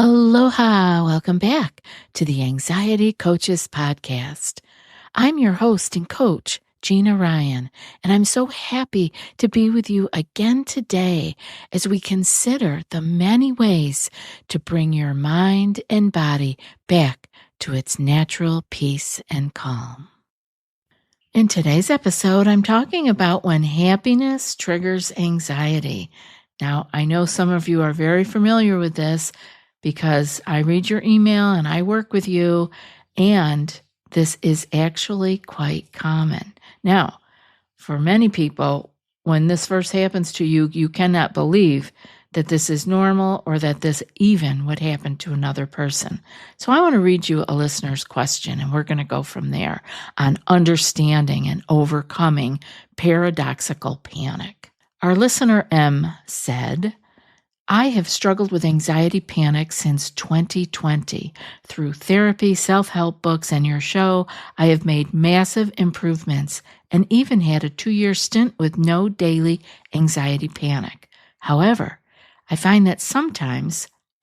Aloha! Welcome back to the Anxiety Coaches Podcast. I'm your host and coach, Gina Ryan, and I'm so happy to be with you again today as we consider the many ways to bring your mind and body back to its natural peace and calm. In today's episode, I'm talking about when happiness triggers anxiety. Now, I know some of you are very familiar with this because I read your email and I work with you, and this is actually quite common. Now, for many people, when this first happens to you, you cannot believe that this is normal or that this even would happen to another person. So I want to read you a listener's question, and we're going to go from there on understanding and overcoming paradoxical panic. Our listener M said, I have struggled with anxiety panic since 2020. Through therapy, self-help books, and your show, I have made massive improvements and even had a 2-year stint with no daily anxiety panic. However, I find that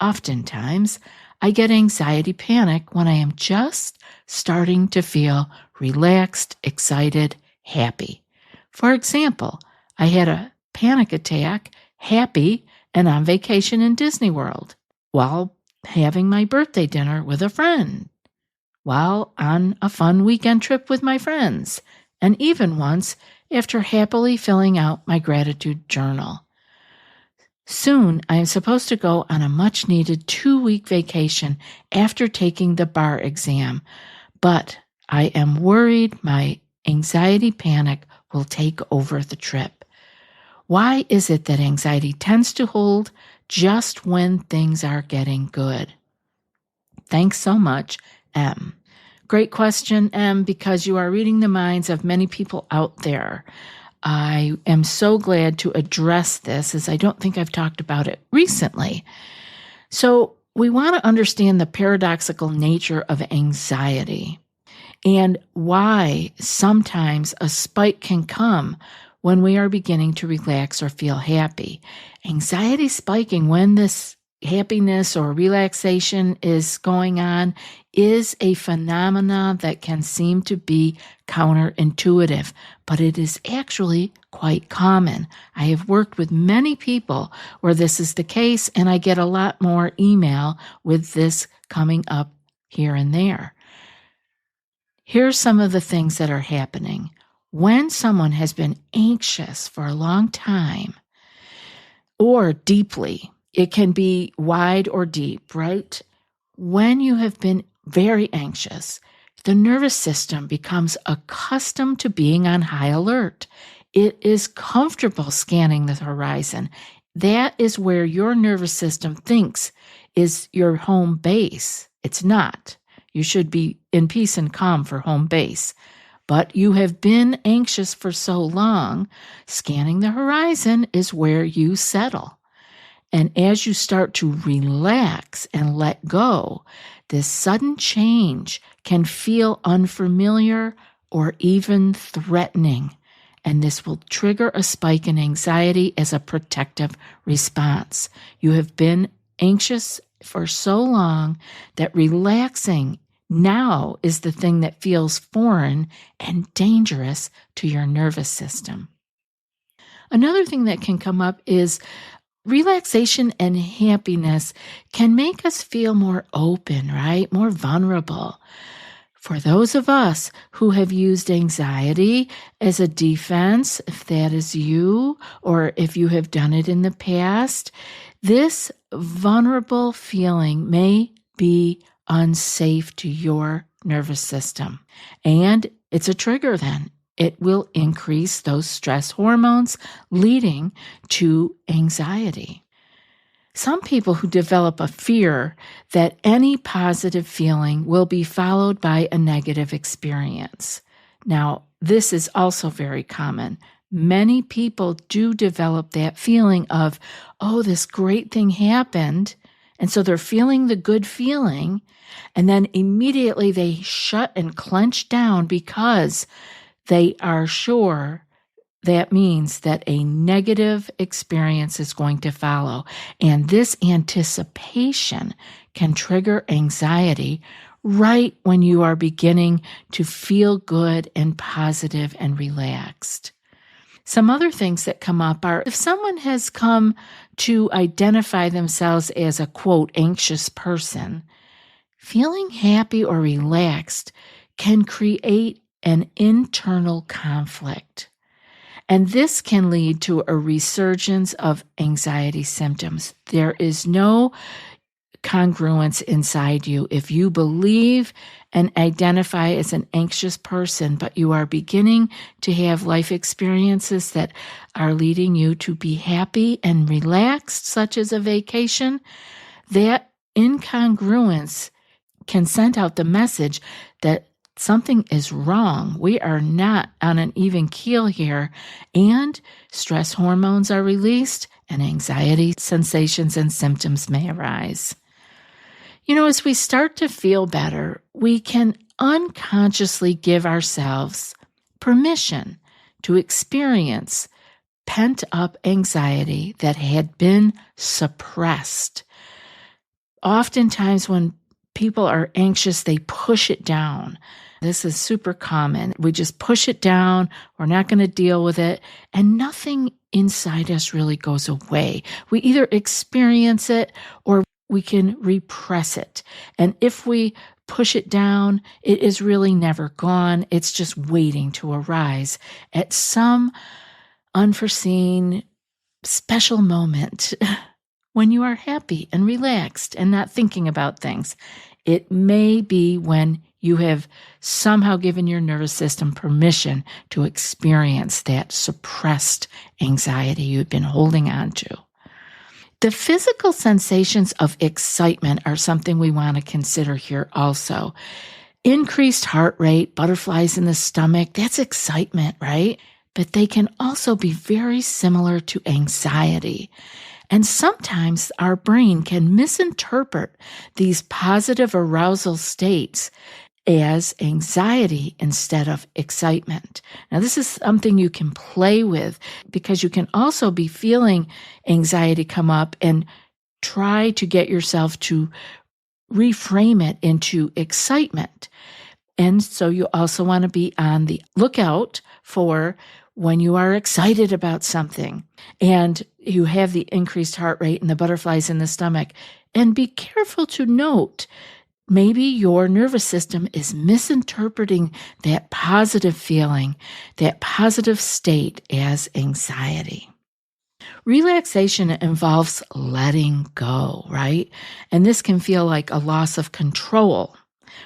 oftentimes, I get anxiety panic when I am just starting to feel relaxed, excited, happy. For example, I had a panic attack, happy, and on vacation in Disney World, while having my birthday dinner with a friend, while on a fun weekend trip with my friends, and even once after happily filling out my gratitude journal. Soon, I am supposed to go on a much-needed 2-week vacation after taking the bar exam, but I am worried my anxiety panic will take over the trip. Why is it that anxiety tends to hold just when things are getting good? Thanks so much, M. Great question, M, because you are reading the minds of many people out there. I am so glad to address this, as I don't think I've talked about it recently. So we want to understand the paradoxical nature of anxiety and why sometimes a spike can come when we are beginning to relax or feel happy. Anxiety spiking when this happiness or relaxation is going on is a phenomenon that can seem to be counterintuitive, but it is actually quite common. I have worked with many people where this is the case, and I get a lot more email with this coming up here and there. Here's some of the things that are happening. When someone has been anxious for a long time or deeply, it can be wide or deep, right? When you have been very anxious, the nervous system becomes accustomed to being on high alert. It is comfortable scanning the horizon. That is where your nervous system thinks is your home base. It's not. You should be in peace and calm for home base. But you have been anxious for so long, scanning the horizon is where you settle. And as you start to relax and let go, this sudden change can feel unfamiliar or even threatening. And this will trigger a spike in anxiety as a protective response. You have been anxious for so long that relaxing now is the thing that feels foreign and dangerous to your nervous system. Another thing that can come up is relaxation and happiness can make us feel more open, right? More vulnerable. For those of us who have used anxiety as a defense, if that is you, or if you have done it in the past, this vulnerable feeling may be unsafe to your nervous system. And it's a trigger then. It will increase those stress hormones, leading to anxiety. Some people who develop a fear that any positive feeling will be followed by a negative experience. Now, this is also very common. Many people do develop that feeling of, oh, this great thing happened, and so they're feeling the good feeling, and then immediately they shut and clench down because they are sure that means that a negative experience is going to follow. And this anticipation can trigger anxiety right when you are beginning to feel good and positive and relaxed. Some other things that come up are if someone has come to identify themselves as a, quote, anxious person, feeling happy or relaxed can create an internal conflict. And this can lead to a resurgence of anxiety symptoms. There is no congruence inside you. If you believe and identify as an anxious person, but you are beginning to have life experiences that are leading you to be happy and relaxed, such as a vacation, that incongruence can send out the message that something is wrong. We are not on an even keel here, and stress hormones are released, and anxiety sensations and symptoms may arise. As we start to feel better, we can unconsciously give ourselves permission to experience pent-up anxiety that had been suppressed. Oftentimes when people are anxious, they push it down. This is super common. We just push it down. We're not going to deal with it. And nothing inside us really goes away. We either experience it or we can repress it. And if we push it down, it is really never gone. It's just waiting to arise at some unforeseen special moment when you are happy and relaxed and not thinking about things. It may be when you have somehow given your nervous system permission to experience that suppressed anxiety you've been holding on to. The physical sensations of excitement are something we want to consider here also. Increased heart rate, butterflies in the stomach, that's excitement, right? But they can also be very similar to anxiety. And sometimes our brain can misinterpret these positive arousal states as anxiety instead of excitement. Now, this is something you can play with because you can also be feeling anxiety come up and try to get yourself to reframe it into excitement. And so you also want to be on the lookout for when you are excited about something and you have the increased heart rate and the butterflies in the stomach. And be careful to note, maybe your nervous system is misinterpreting that positive feeling, that positive state as anxiety. Relaxation involves letting go, right? And this can feel like a loss of control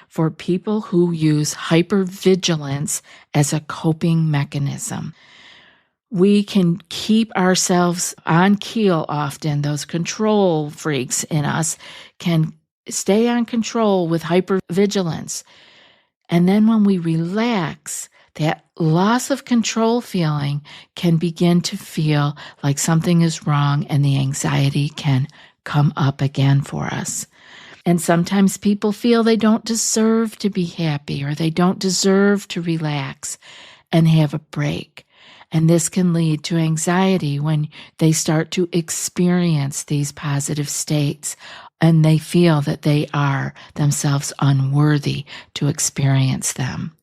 for people who use hypervigilance as a coping mechanism. We can keep ourselves on keel often. Those control freaks in us can stay on control with hypervigilance. And then when we relax, that loss of control feeling can begin to feel like something is wrong and the anxiety can come up again for us. And sometimes people feel they don't deserve to be happy or they don't deserve to relax and have a break. And this can lead to anxiety when they start to experience these positive states and they feel that they are themselves unworthy to experience them.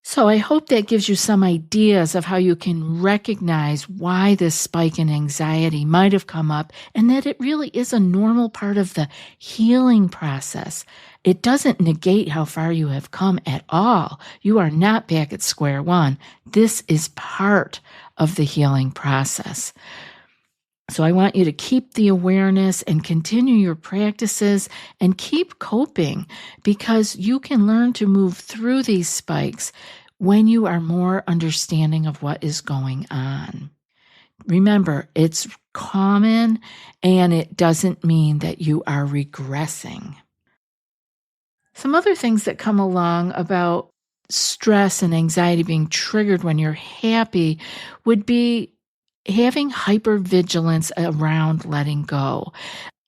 So I hope that gives you some ideas of how you can recognize why this spike in anxiety might have come up and that it really is a normal part of the healing process. It doesn't negate how far you have come at all. You are not back at square one. This is part of the healing process. So I want you to keep the awareness and continue your practices and keep coping because you can learn to move through these spikes when you are more understanding of what is going on. Remember, it's common and it doesn't mean that you are regressing. Some other things that come along about stress and anxiety being triggered when you're happy would be having hypervigilance around letting go.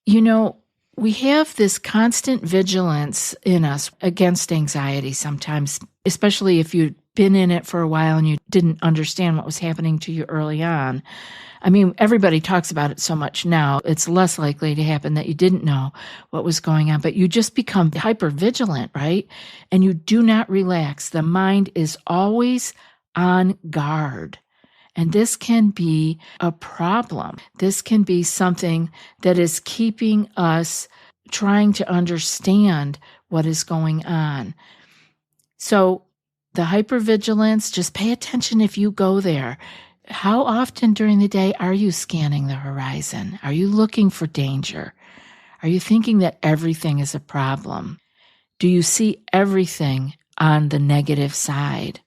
We have this constant vigilance in us against anxiety sometimes, especially if you been in it for a while and you didn't understand what was happening to you early on. I mean, everybody talks about it so much now. It's less likely to happen that you didn't know what was going on, but you just become hyper vigilant, right? And you do not relax. The mind is always on guard. And this can be a problem. This can be something that is keeping us trying to understand what is going on. So the hypervigilance, just pay attention if you go there. How often during the day are you scanning the horizon? Are you looking for danger? Are you thinking that everything is a problem? Do you see everything on the negative side?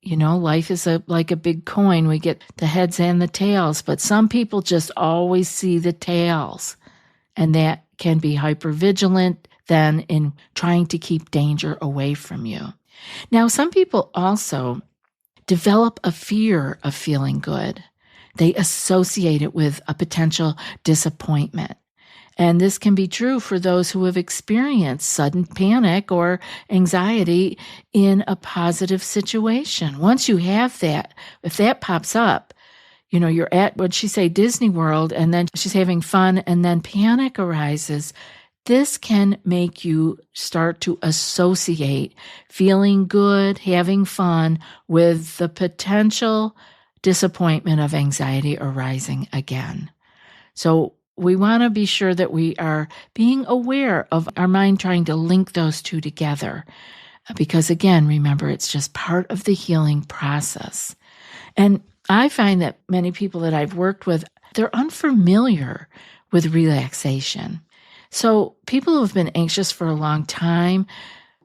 You know, life is like a big coin. We get the heads and the tails, but some people just always see the tails. And that can be hypervigilant then in trying to keep danger away from you. Now, some people also develop a fear of feeling good. They associate it with a potential disappointment. And this can be true for those who have experienced sudden panic or anxiety in a positive situation. Once you have that, if that pops up, you know, you're at, what'd she say, Disney World, and then she's having fun, and then panic arises. This can make you start to associate feeling good, having fun, with the potential disappointment of anxiety arising again. So we want to be sure that we are being aware of our mind trying to link those two together. Because again, remember, it's just part of the healing process. And I find that many people that I've worked with, they're unfamiliar with relaxation. So people who have been anxious for a long time,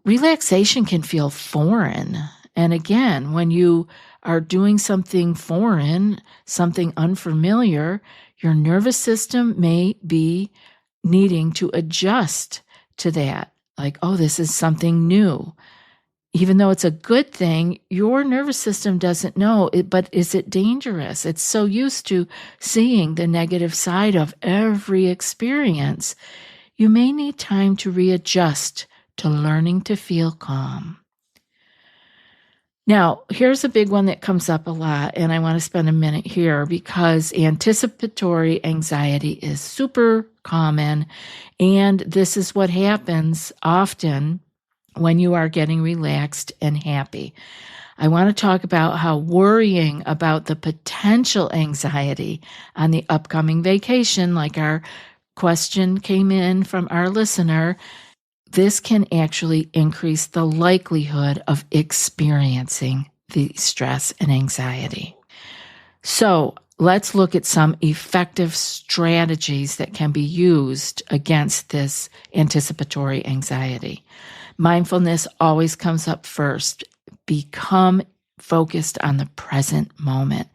relaxation can feel foreign. And again, when you are doing something foreign, something unfamiliar, your nervous system may be needing to adjust to that. Like, oh, this is something new. Even though it's a good thing, your nervous system doesn't know it, but is it dangerous? It's so used to seeing the negative side of every experience. You may need time to readjust to learning to feel calm. Now, here's a big one that comes up a lot, and I want to spend a minute here because anticipatory anxiety is super common, and this is what happens often when you are getting relaxed and happy. I want to talk about how worrying about the potential anxiety on the upcoming vacation, like our question came in from our listener, this can actually increase the likelihood of experiencing the stress and anxiety. So let's look at some effective strategies that can be used against this anticipatory anxiety. Mindfulness always comes up first. Become focused on the present moment.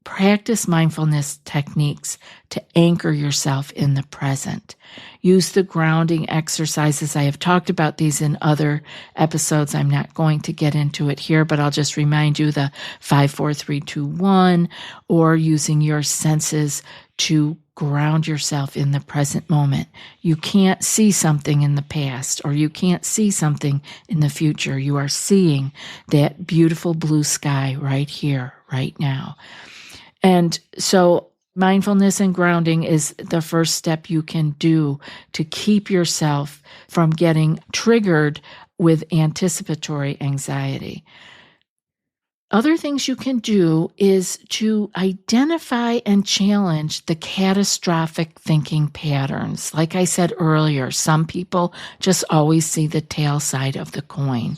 Practice mindfulness techniques to anchor yourself in the present. Use the grounding exercises. I have talked about these in other episodes. I'm not going to get into it here, but I'll just remind you the 5, 4, 3, 2, 1, or using your senses to ground yourself in the present moment. You can't see something in the past, or you can't see something in the future. You are seeing that beautiful blue sky right here, right now. And so mindfulness and grounding is the first step you can do to keep yourself from getting triggered with anticipatory anxiety. Other things you can do is to identify and challenge the catastrophic thinking patterns. Like I said earlier, some people just always see the tail side of the coin.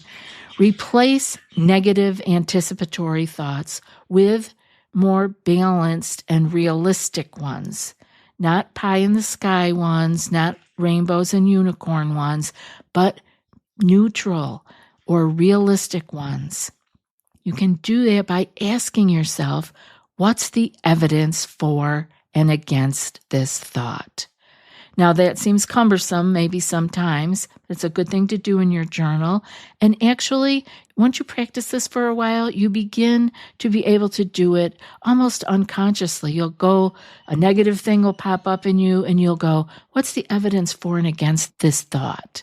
Replace negative anticipatory thoughts with more balanced and realistic ones, not pie in the sky ones, not rainbows and unicorn ones, but neutral or realistic ones. You can do that by asking yourself, what's the evidence for and against this thought? Now, that seems cumbersome, maybe sometimes, but it's a good thing to do in your journal. And actually, once you practice this for a while, you begin to be able to do it almost unconsciously. A negative thing will pop up in you, and you'll go, what's the evidence for and against this thought?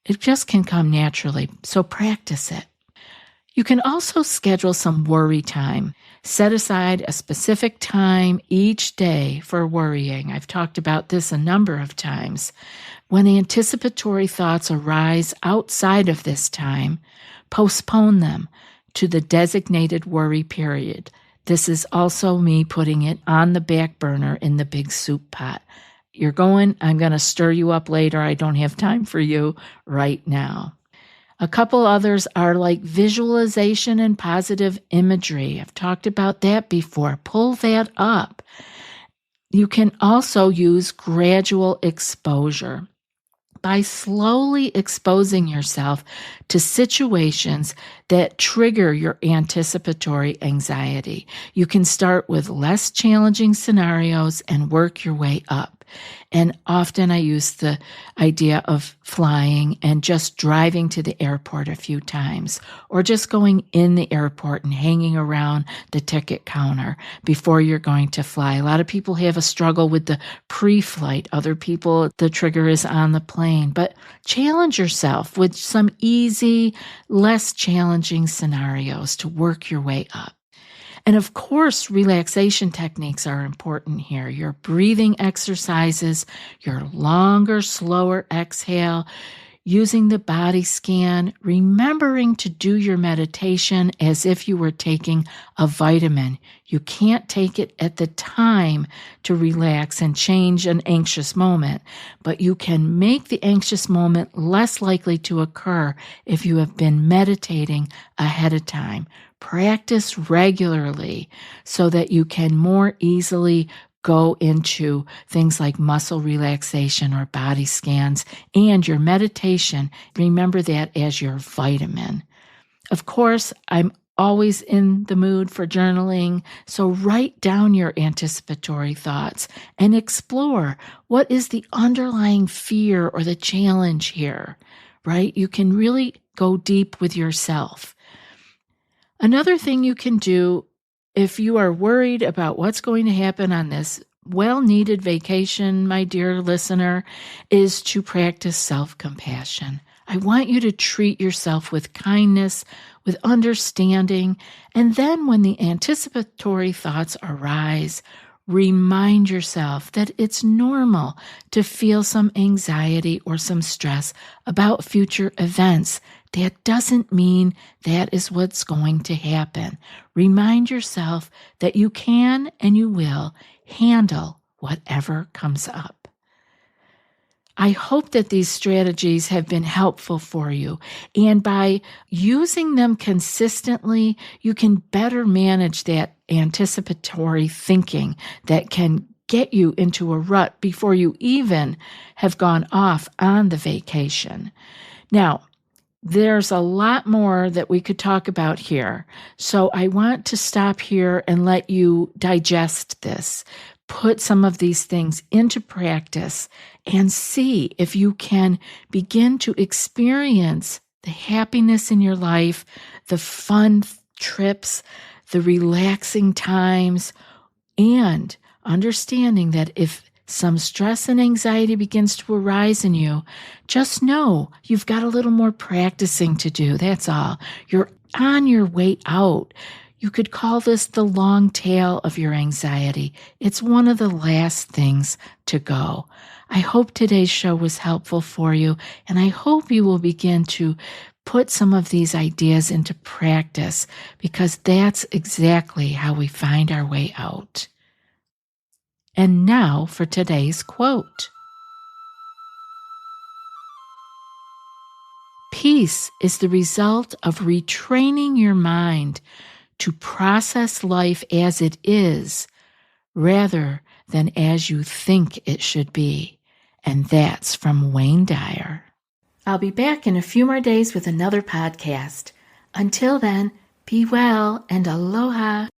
It just can come naturally, so practice it. You can also schedule some worry time. Set aside a specific time each day for worrying. I've talked about this a number of times. When anticipatory thoughts arise outside of this time, postpone them to the designated worry period. This is also me putting it on the back burner in the big soup pot. You're going, I'm going to stir you up later. I don't have time for you right now. A couple others are like visualization and positive imagery. I've talked about that before. Pull that up. You can also use gradual exposure. By slowly exposing yourself to situations that trigger your anticipatory anxiety. You can start with less challenging scenarios and work your way up. And often I use the idea of flying and just driving to the airport a few times, or just going in the airport and hanging around the ticket counter before you're going to fly. A lot of people have a struggle with the pre-flight. Other people, the trigger is on the plane. But challenge yourself with some easy, less challenging scenarios to work your way up. And of course, relaxation techniques are important here. Your breathing exercises, your longer, slower exhale, using the body scan, remembering to do your meditation as if you were taking a vitamin. You can't take it at the time to relax and change an anxious moment, but you can make the anxious moment less likely to occur if you have been meditating ahead of time. Practice regularly so that you can more easily go into things like muscle relaxation or body scans, and your meditation, remember that as your vitamin. Of course, I'm always in the mood for journaling, so write down your anticipatory thoughts and explore what is the underlying fear or the challenge here, right? You can really go deep with yourself. Another thing you can do if you are worried about what's going to happen on this well-needed vacation, my dear listener, is to practice self-compassion. I want you to treat yourself with kindness, with understanding, and then when the anticipatory thoughts arise, remind yourself that it's normal to feel some anxiety or some stress about future events. That doesn't mean that is what's going to happen. Remind yourself that you can and you will handle whatever comes up. I hope that these strategies have been helpful for you, and by using them consistently, you can better manage that anticipatory thinking that can get you into a rut before you even have gone off on the vacation. Now, there's a lot more that we could talk about here, so I want to stop here and let you digest this. Put some of these things into practice and see if you can begin to experience the happiness in your life, the fun trips, the relaxing times, and understanding that if some stress and anxiety begins to arise in you, just know you've got a little more practicing to do. That's all. You're on your way out. You could call this the long tail of your anxiety. It's one of the last things to go. I hope today's show was helpful for you, and I hope you will begin to put some of these ideas into practice, because that's exactly how we find our way out. And now for today's quote. Peace is the result of retraining your mind to process life as it is rather than as you think it should be. And that's from Wayne Dyer. I'll be back in a few more days with another podcast. Until then, be well and aloha.